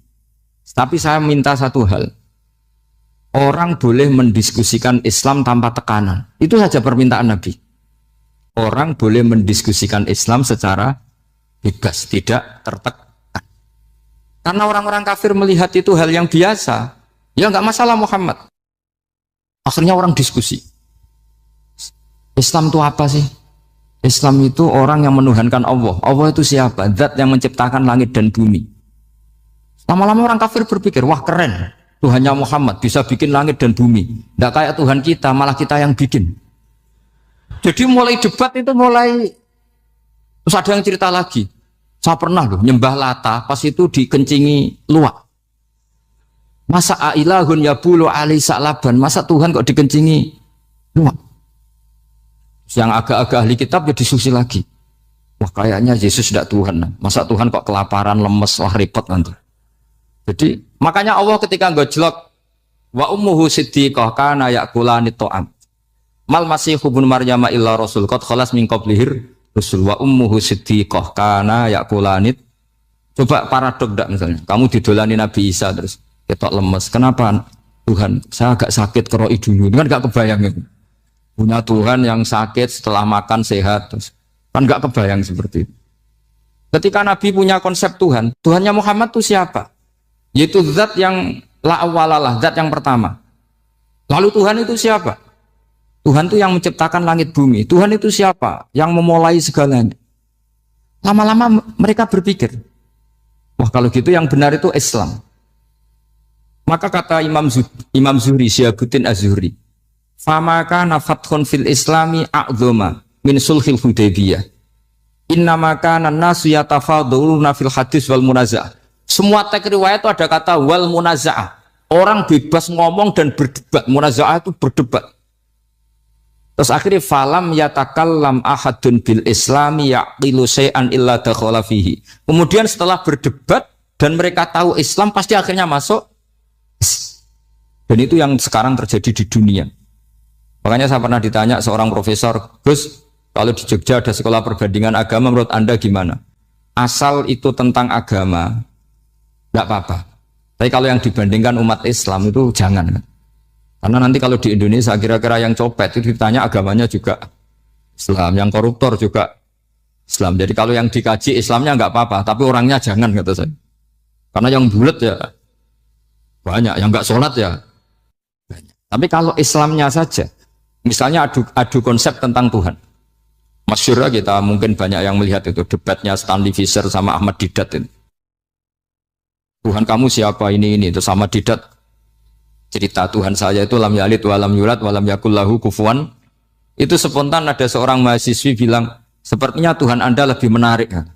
Tapi saya minta satu hal. Orang boleh mendiskusikan Islam tanpa tekanan. Itu saja permintaan Nabi. Orang boleh mendiskusikan Islam secara bebas, tidak tertekan. Karena orang-orang kafir melihat itu hal yang biasa. Ya nggak masalah Muhammad. Akhirnya orang diskusi. Islam itu apa sih? Islam itu orang yang menuhankan Allah. Allah itu siapa? Zat yang menciptakan langit dan bumi. Lama-lama orang kafir berpikir, wah keren. Tuhannya Muhammad bisa bikin langit dan bumi. Nggak kayak Tuhan kita, malah kita yang bikin. Jadi mulai debat itu mulai. Terus ada yang cerita lagi. Saya pernah loh nyembah Lata, pas itu dikencingi luwak. Masa ailahun ya bulu ali sa'laban, masa Tuhan kok dikencingi luwak? Yang agak-agak ahli kitab ya diskusi lagi. Wah kayaknya Yesus tidak Tuhan. Masa Tuhan kok kelaparan, lemes, wah repot nanti. Jadi makanya Allah ketika gojlok wa ummuhu siddiqah kana yakulani ta'am. Mal masihu ibnu Maryam illa rasul qad khalas min qablihir Rasul wa ummuhu siddiqah kana yakulanit. Coba paradok enggak misalnya. Kamu didolani Nabi Isa terus ketok lemes. Kenapa? Tuhan, saya agak sakit keroi dulu. Kan enggak kebayang itu. Punya Tuhan yang sakit setelah makan sehat terus. Kan enggak kebayang seperti itu. Ketika Nabi punya konsep Tuhan, Tuhannya Muhammad itu siapa? Yaitu zat yang la awalalah, zat yang pertama. Lalu Tuhan itu siapa? Tuhan itu yang menciptakan langit bumi. Tuhan itu siapa? Yang memulai segalanya. Lama-lama mereka berpikir, wah kalau gitu yang benar itu Islam. Maka kata Imam Zuhri, Syihabuddin Az-Zuhri, famaka nafathun fil islami a'zoma min sulhil Hudaybiyah. Innamaka nasu yatafaduluna fil hadis wal munaza'ah. Semua teks riwayat itu ada kata wal munaza'ah. Orang bebas ngomong dan berdebat. Munaza'ah itu berdebat. Terus akhirnya falam yatakallam ahadun bil islami yaqilu syai'an illa dakhala fihi. Kemudian setelah berdebat dan mereka tahu Islam pasti akhirnya masuk. Dan itu yang sekarang terjadi di dunia. Makanya saya pernah ditanya seorang profesor, Gus, kalau di Jogja ada sekolah perbandingan agama menurut Anda gimana? Asal itu tentang agama enggak apa-apa. Tapi kalau yang dibandingkan umat Islam itu jangan. Karena nanti kalau di Indonesia kira-kira yang copet itu ditanya agamanya juga Islam, yang koruptor juga Islam. Jadi kalau yang dikaji Islamnya nggak apa-apa, tapi orangnya jangan kata saya. Karena yang bulat ya banyak, yang nggak sholat ya banyak. Tapi kalau Islamnya saja, misalnya adu konsep tentang Tuhan. Masyhur kita mungkin banyak yang melihat itu debatnya Stanley Fischer sama Ahmad Didat itu. Tuhan kamu siapa ini itu sama Didat cerita Tuhan saya itu lam yalid walam yulad walam yakul lahu kufuwan. Itu spontan ada seorang mahasiswi bilang sepertinya Tuhan Anda lebih menarik kan?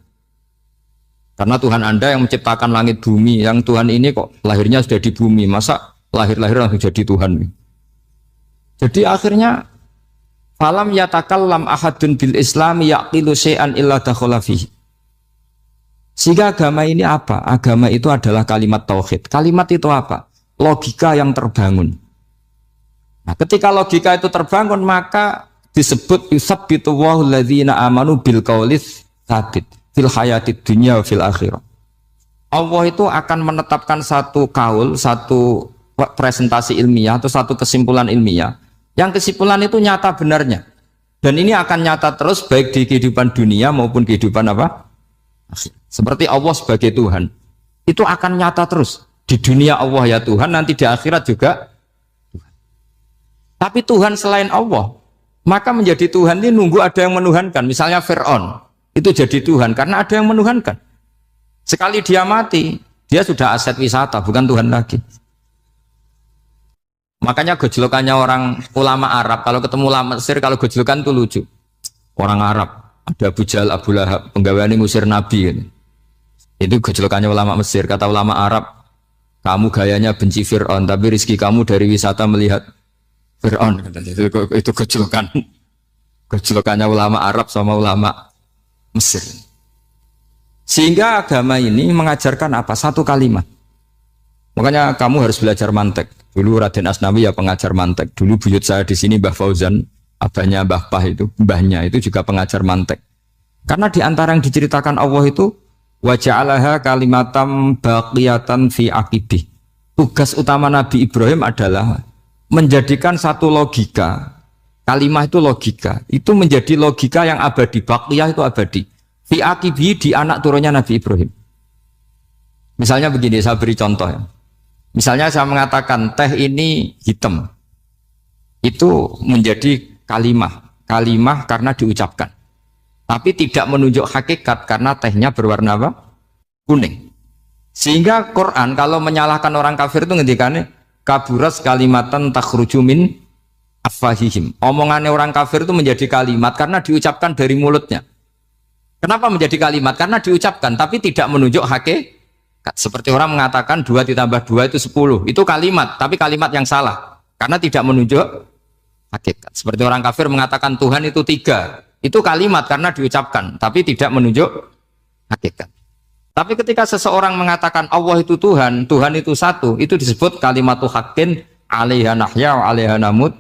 Karena Tuhan Anda yang menciptakan langit bumi, yang Tuhan ini kok lahirnya sudah di bumi, masa lahir-lahir langsung jadi Tuhan. Jadi akhirnya falam yatakallam ahadun bil islami yaqilu syai'an illa dakhala fihi. Sehingga agama ini apa? Agama itu adalah kalimat tauhid. Kalimat itu apa? Logika yang terbangun. Nah, ketika logika itu terbangun maka disebut yusabbitu Allahu alladzina amanu bil qaulis tsabit fil hayatid dunya wa fil akhirah. Allah itu akan menetapkan satu kaul, satu presentasi ilmiah atau satu kesimpulan ilmiah. Yang kesimpulan itu nyata benarnya. Dan ini akan nyata terus baik di kehidupan dunia maupun kehidupan apa? Seperti Allah sebagai Tuhan. Itu akan nyata terus. Di dunia Allah ya Tuhan, nanti di akhirat juga Tuhan. Tapi Tuhan selain Allah, maka menjadi Tuhan ini nunggu ada yang menuhankan. Misalnya Fir'aun, itu jadi Tuhan karena ada yang menuhankan. Sekali dia mati, dia sudah aset wisata, bukan Tuhan lagi. Makanya gejolokannya orang ulama Arab, kalau ketemu ulama Mesir, kalau gejolokan itu lucu. Orang Arab, ada Abu Jahal, Abu Lahab, penggaweane ngusir Nabi. Gitu. Itu gejolokannya ulama Mesir. Kata ulama Arab, kamu gayanya benci Fir'aun, tapi rizki kamu dari wisata melihat Fir'aun. Itu gejolokan. Gejolokannya ulama Arab sama ulama Mesir. Sehingga agama ini mengajarkan apa? Satu kalimat. Makanya kamu harus belajar mantek. Dulu Raden Asnawi ya pengajar mantek. Dulu buyut saya di sini Mbah Fauzan, abahnya Mbah Pah itu, mbahnya itu juga pengajar mantek. Karena di antara yang diceritakan Allah itu wa ja'alaha kalimatam baqiyatan fi aqibih. Tugas utama Nabi Ibrahim adalah menjadikan satu logika. Kalimah itu logika. Itu menjadi logika yang abadi. Baqiyah itu abadi. Fi aqibih di anak turunnya Nabi Ibrahim. Misalnya begini, saya beri contoh ya. Misalnya saya mengatakan teh ini hitam, itu menjadi kalimah karena diucapkan, tapi tidak menunjuk hakikat karena tehnya berwarna apa? Kuning. Sehingga Quran kalau menyalahkan orang kafir itu ngendikannya kaburas kalimatan takhruju min afwahihim. Omongannya orang kafir itu menjadi kalimat karena diucapkan dari mulutnya. Kenapa menjadi kalimat? Karena diucapkan tapi tidak menunjuk hakikat. Seperti orang mengatakan 2 ditambah 2 itu 10. Itu kalimat, tapi kalimat yang salah. Karena tidak menunjuk hakikat. Seperti orang kafir mengatakan Tuhan itu 3. Itu kalimat karena diucapkan, tapi tidak menunjuk hakikat. Tapi ketika seseorang mengatakan Allah itu Tuhan, Tuhan itu satu, itu disebut kalimatu haqqin 'alaiha nahya wa 'alaiha namut.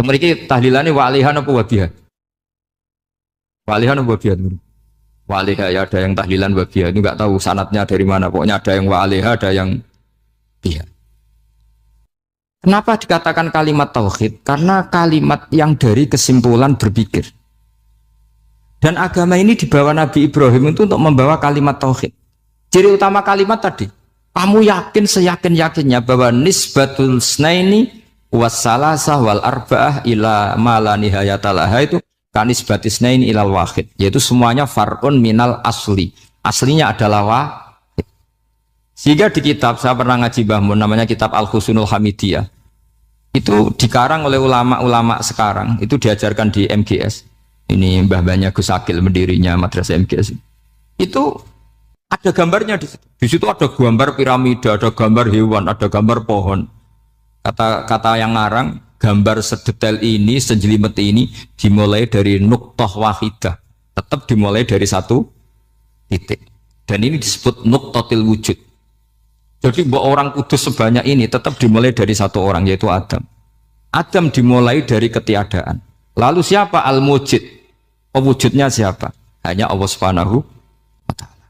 Mriki tahlilane wa 'alaiha napa wa biha. Wa 'alaiha napa wa biha. Wa'alaiha ya ada yang tahlilan wabiyah, itu nggak tahu sanatnya dari mana, pokoknya ada yang wa'alaiha, ada yang biha. Kenapa dikatakan kalimat tauhid? Karena kalimat yang dari kesimpulan berpikir. Dan agama ini dibawa Nabi Ibrahim itu untuk membawa kalimat tauhid. Ciri utama kalimat tadi, kamu yakin seyakin-yakinnya bahwa nisbatul snaini wassalasah wal arba'ah ila ma la nihayatalaha itu kanisbatis nain ilal wahid, yaitu semuanya far'un minal asli. Aslinya adalah wahid. Sehingga di kitab, saya pernah ngaji Mbah Mun, namanya kitab Al-Husunul Hamidiyah. Itu dikarang oleh ulama-ulama sekarang, itu diajarkan di MGS. Ini mbah-mbahnya Gus Akil, pendirinya madrasah MGS. Itu ada gambarnya di situ. Di situ ada gambar piramida, ada gambar hewan, ada gambar pohon. Kata yang ngarang, gambar sedetail ini, sejelimet ini dimulai dari nuktah wahidah, tetap dimulai dari satu titik. Dan ini disebut nuktatil wujud. Jadi bahwa orang kudus sebanyak ini tetap dimulai dari satu orang, yaitu Adam. Adam dimulai dari ketiadaan. Lalu siapa al-mujid? Pewujudnya siapa? Hanya Allah Subhanahu wa ta'ala.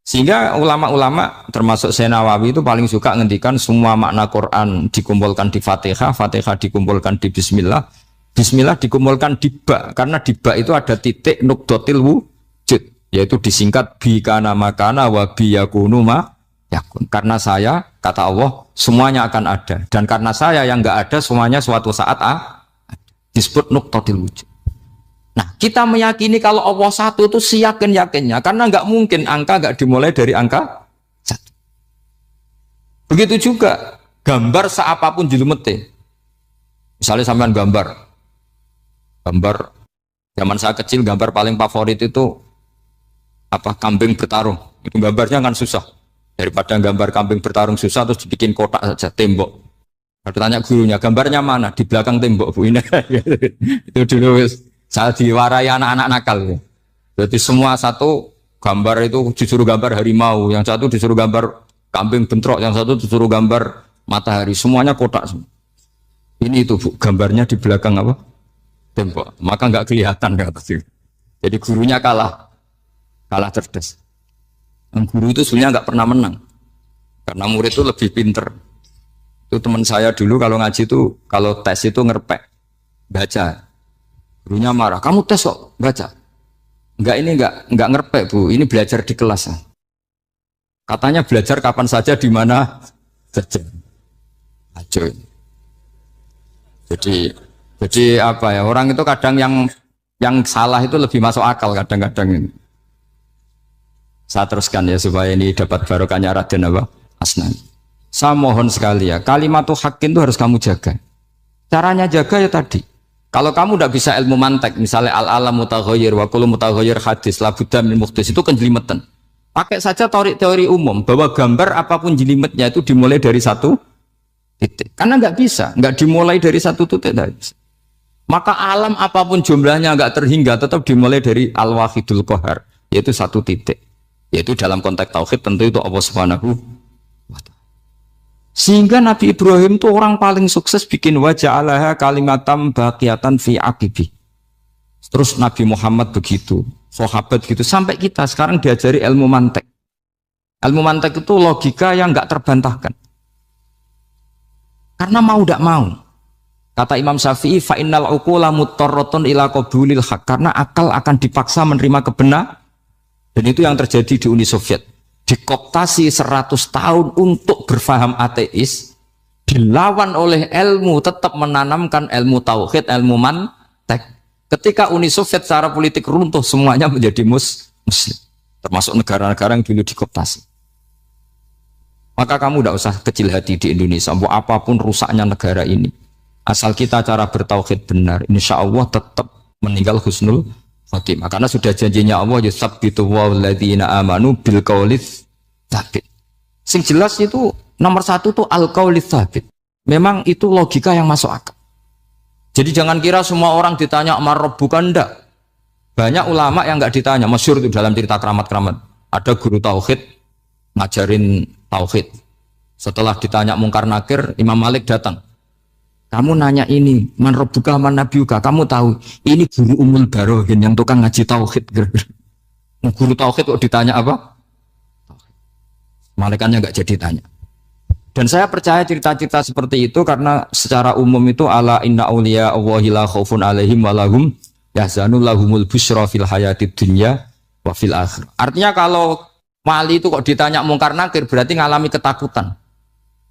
Sehingga ulama-ulama termasuk Syekh Nawawi itu paling suka ngendikan semua makna Quran dikumpulkan di Fatihah, Fatihah dikumpulkan di Bismillah, Bismillah dikumpulkan di Ba, karena di Ba itu ada titik nukdotil wujud, yaitu disingkat bi kana makana wa bi yakunu ma yakun. Karena saya, kata Allah, semuanya akan ada, dan karena saya yang enggak ada semuanya suatu saat disebut nukdotil wujud. Nah, kita meyakini kalau Allah satu itu seyakin-yakinnya, karena nggak mungkin angka nggak dimulai dari angka satu. Begitu juga gambar seapapun dilumete. Misalnya sampean gambar zaman saya kecil, gambar paling favorit itu apa, kambing bertarung. Itu gambarnya kan susah. Daripada gambar kambing bertarung susah terus dibikin kotak saja, tembok. Kalau tanya gurunya, gambarnya mana? Di belakang tembok, Bu. Ini itu dulu saya diwarai anak-anak nakal. Jadi semua satu gambar itu disuruh gambar harimau, yang satu disuruh gambar kambing bentrok, yang satu disuruh gambar matahari, semuanya kotak semua. Ini itu, Bu, gambarnya di belakang apa? Tembok. Maka nggak kelihatan kata sih. Jadi gurunya kalah cerdas. Dan guru itu sebenarnya nggak pernah menang, karena murid itu lebih pinter. Itu teman saya dulu kalau ngaji itu, kalau tes itu ngerpek baca. Gurunya marah, kamu tes kok baca? Enggak ngerpek, Bu. Ini belajar di kelas. Katanya belajar kapan saja, di mana saja. Ajo. Jadi apa ya? Orang itu kadang yang salah itu lebih masuk akal kadang-kadang ini. Saya teruskan ya supaya ini dapat barokahnya Raden apa? Asnan. Saya mohon sekali ya, kalimatul haqqin itu harus kamu jaga. Caranya jaga ya tadi. Kalau kamu tidak bisa ilmu mantek, misalnya al-alam mutaghayyir wa kullu mutaghayyir hadis la budda min muhdits, itu kan jelimetan. Pakai saja teori umum bahwa gambar apapun jelimetnya itu dimulai dari satu titik. Karena nggak bisa, nggak dimulai dari satu titik. Maka alam apapun jumlahnya nggak terhingga, tetap dimulai dari al-wahidul qahar, yaitu satu titik. Yaitu dalam konteks tauhid tentu itu Allah Subhanahu wa ta'ala. Sehingga Nabi Ibrahim itu orang paling sukses bikin waja'alaha kalimatam baqiyatan fi aqibi. Terus Nabi Muhammad begitu, sahabat gitu, sampai kita sekarang diajari ilmu mantek. Ilmu mantek itu logika yang nggak terbantahkan. Karena mau tidak mau. Kata Imam Syafi'i, fa innal uqula muttarratun ila qabulil haq, karena akal akan dipaksa menerima kebenaran. Dan itu yang terjadi di Uni Soviet. Dikooptasi 100 tahun untuk berfaham ateis, dilawan oleh ilmu, tetap menanamkan ilmu tauhid, ilmu mantek. Ketika Uni Soviet secara politik runtuh, semuanya menjadi muslim, termasuk negara-negara yang dulu dikooptasi. Maka kamu tidak usah kecil hati di Indonesia, mau apapun rusaknya negara ini, asal kita cara bertauhid benar, insya Allah tetap meninggal husnul khotimah. Karena sudah janjinya Allah, yusabbitu walladzina amanu bil qaulits tsabit. Sing jelas itu nomor satu tuh al qaulits tsabit. Memang itu logika yang masuk akal. Jadi jangan kira semua orang ditanya marrob, bukan, ndak. Banyak ulama yang nggak ditanya, masyhur itu dalam cerita keramat-keramat. Ada guru tauhid ngajarin tauhid. Setelah ditanya mungkar nakir, Imam Malik datang. Kamu nanya ini, man rabbuka man nabiyuka, kamu tahu ini guru Umul Barohin yang tukang ngaji tauhid. Guru tauhid kok ditanya apa? Malaikatnya nggak jadi tanya. Dan saya percaya cerita-cerita seperti itu karena secara umum itu ala inna auliya Allahi la khaufun alaihim walahum yahzanun lahumul busyra fil hayatid dunya wa fil akhir. Artinya kalau wali itu kok ditanya mungkar nakir berarti ngalami ketakutan.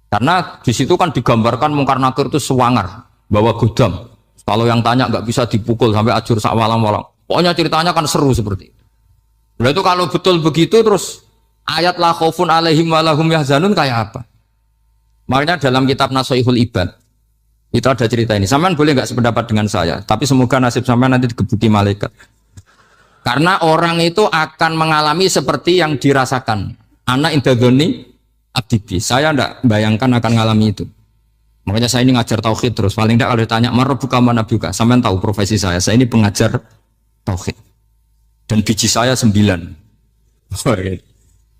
Karena di situ kan digambarkan mungkar nakir itu sewangar, bawa godam. Kalau yang tanya nggak bisa dipukul sampai ajur sak walang-walang. Pokoknya ceritanya kan seru seperti itu. Lalu itu kalau betul begitu terus ayat la khaufun alaihim walahum yahzanun kayak apa? Makanya dalam kitab Nashihul Ibad itu ada cerita ini. Sampean boleh nggak sependapat dengan saya, tapi semoga nasib sampean nanti digebuki malaikat. Karena orang itu akan mengalami seperti yang dirasakan. Anak indadzoni abdibi, saya tidak bayangkan akan ngalami itu. Makanya saya ini ngajar tauhid terus. Paling tidak kalau ditanya marabbuka man nabiyuka, sampean tahu profesi saya ini pengajar tauhid. Dan biji saya 9.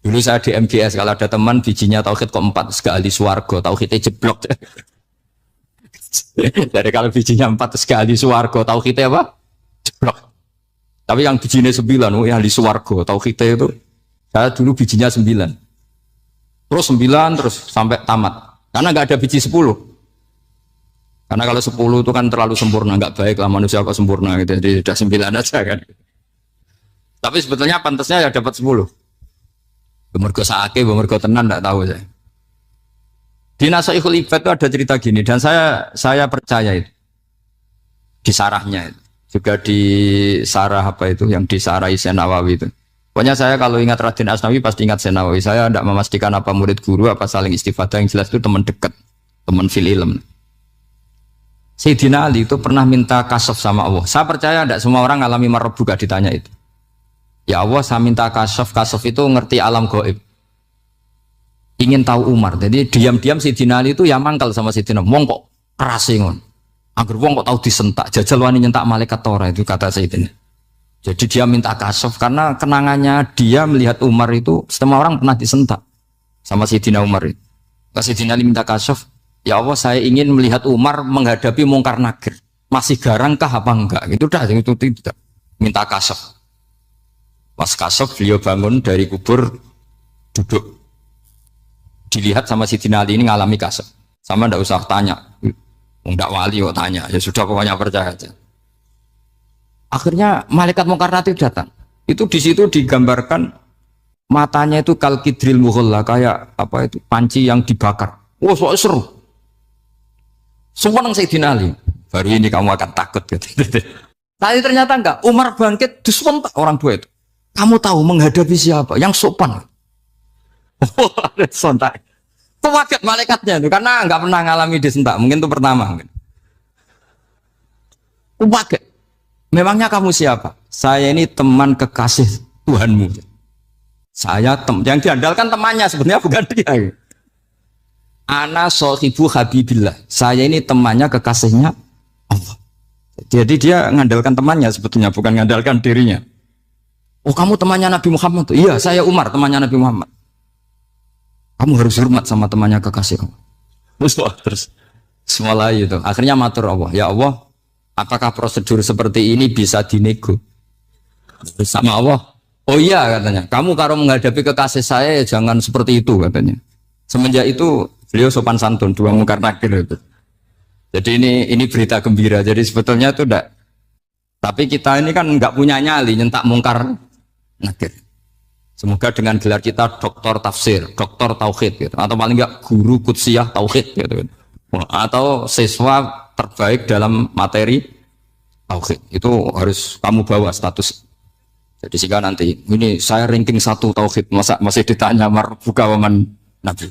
Dulu saya di MGS, kalau ada teman bijinya tauhid kok 4, segala ahli swarga, tauhidnya jeblok. Dari kalau bijinya 4 segala ahli swarga, tauhidnya apa? Jeblok. Tapi yang bijinya 9, ya ahli swarga, tauhidnya itu saya dulu bijinya 9. Terus 9 terus sampai tamat. Karena nggak ada biji 10. Karena kalau 10 itu kan terlalu sempurna, nggak baik lah manusia kok sempurna gitu. Jadi sudah 9 aja kan. Tapi sebetulnya pantasnya ya dapat 10. Bemergo saake, bemergo tenan enggak tahu saya. Di Nashihul Ibad itu ada cerita gini dan saya percaya itu. Di sarahnya itu. juga di Sarah apa itu yang di Sarah Isen Nawawi itu. Pokoknya saya kalau ingat Raden Asnawi pasti ingat Senawawi. Saya tidak memastikan apa murid guru apa saling istifadah, yang jelas itu teman dekat, teman fil ilm. Sayyidina Ali itu pernah minta kasaf sama Allah. Saya percaya tidak semua orang alami marbuka ditanya itu. Ya Allah, saya minta kasaf. Kasaf itu ngerti alam gaib. Ingin tahu Umar. Jadi diam-diam Sayyidina Ali itu ya mangkal sama Sayyidina. Wong kok keras ingon. Agar wong kok tahu disentak, jajal wani nyentak malaikat Torah, itu kata Sayyidina. Jadi dia minta kasaf karena kenangannya dia melihat Umar itu semua orang pernah disentak sama Sayyidina Umar itu. Sayyidina Ali minta kasaf, ya Allah saya ingin melihat Umar menghadapi mungkar nakir. Masih garangkah apa enggak? Itu dah, itu tidak. Minta kasaf. Pas kasaf beliau bangun dari kubur, duduk. Dilihat sama Sayyidina Ali ini ngalami kasaf. Sama ndak usah tanya. Enggak wali kok tanya, ya sudah pokoknya percaya aja. Akhirnya malaikat mungkar nakir datang. Itu di situ digambarkan matanya itu kalkidril mughalla, kayak apa itu panci yang dibakar. Wah, soal seru. Semua nang Sayyidina Ali. Baru ini kamu akan takut gitu. Tapi ternyata enggak. Umar bangkit disentak orang tua itu. Kamu tahu menghadapi siapa? Yang sopan. Wah, sontak. Kaget malaikatnya itu karena nggak pernah ngalami disentak, mungkin itu pertama. Kaget. Memangnya kamu siapa? Saya ini teman kekasih Tuhanmu. Saya yang diandalkan temannya sebenarnya bukan dia. Ana sohibu habibillah. Saya ini temannya kekasihnya Allah. Jadi dia mengandalkan temannya sebetulnya, bukan mengandalkan dirinya. Oh, kamu temannya Nabi Muhammad? Iya, saya Umar, temannya Nabi Muhammad. Kamu harus hormat sama temannya kekasih kamu. Terus mulai itu. Akhirnya matur Allah. Ya Allah, apakah prosedur seperti ini bisa dinego? Sama Allah. Oh iya katanya. Kamu kalau menghadapi kekasih saya jangan seperti itu katanya. Semenjak itu beliau sopan santun, dua mungkar nakir itu. Jadi ini berita gembira. Jadi sebetulnya itu enggak. Tapi kita ini kan enggak punya nyali nyentak mungkar nakir. Semoga dengan gelar kita doktor tafsir, doktor tauhid gitu, atau paling enggak guru kutsiyah tauhid gitu, atau siswa terbaik dalam materi tauhid. Itu harus kamu bawa status. Jadi jika nanti ini saya ranking 1 tauhid, masa masih ditanya marbuka waman nabi.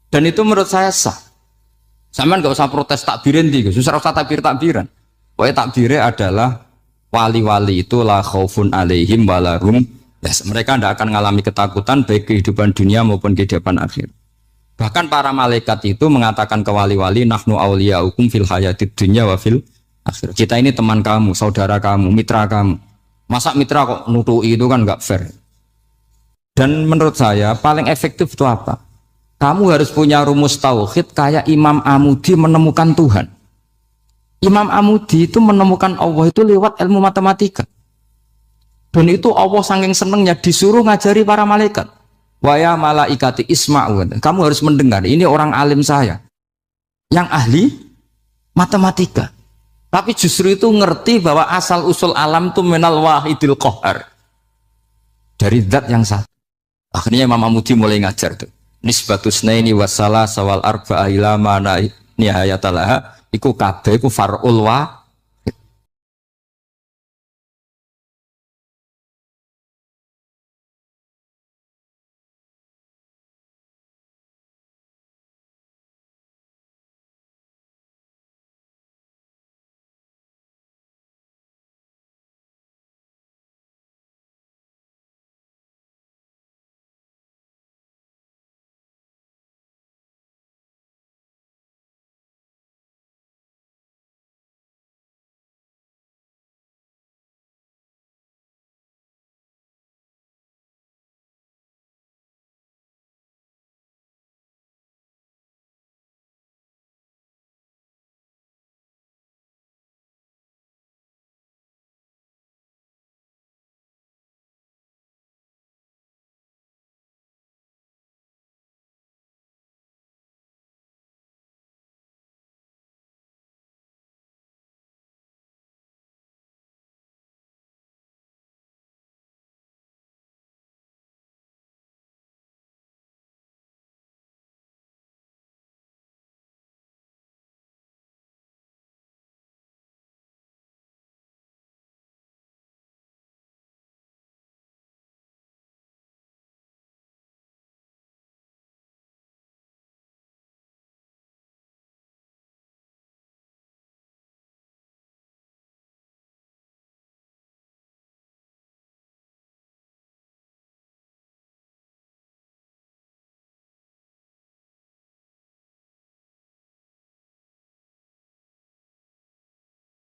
Dan itu menurut saya sah. Sampean enggak usah protes takbirin di, susah usah takbiran. Pokoknya takbirnya adalah wali-wali itu la khaufun alaihim walahum. Yes, mereka tidak akan mengalami ketakutan baik kehidupan dunia maupun kehidupan akhir. Bahkan para malaikat itu mengatakan ke wali-wali nahnu auliyaukum fil hayatid dunya wa fil akhir. Kita ini teman kamu, saudara kamu, mitra kamu. Masa mitra kok nutui itu kan nggak fair. Dan menurut saya paling efektif itu apa? Kamu harus punya rumus tauhid kayak Imam Amudi menemukan Tuhan. Imam Amudi itu menemukan Allah itu lewat ilmu matematika. Dan itu Allah saking senengnya disuruh ngajari para malaikat. Wa ya malaikati isma'u. Kamu harus mendengar, ini orang alim saya yang ahli matematika. Tapi justru itu ngerti bahwa asal usul alam itu minal wahidil qahar. Dari zat yang satu. Akhirnya Imam Amudi mulai ngajar tuh. Nisbatus naini wassalah sawal arba'a ila ma nihayatalaha iku kabeh iku far'ul wa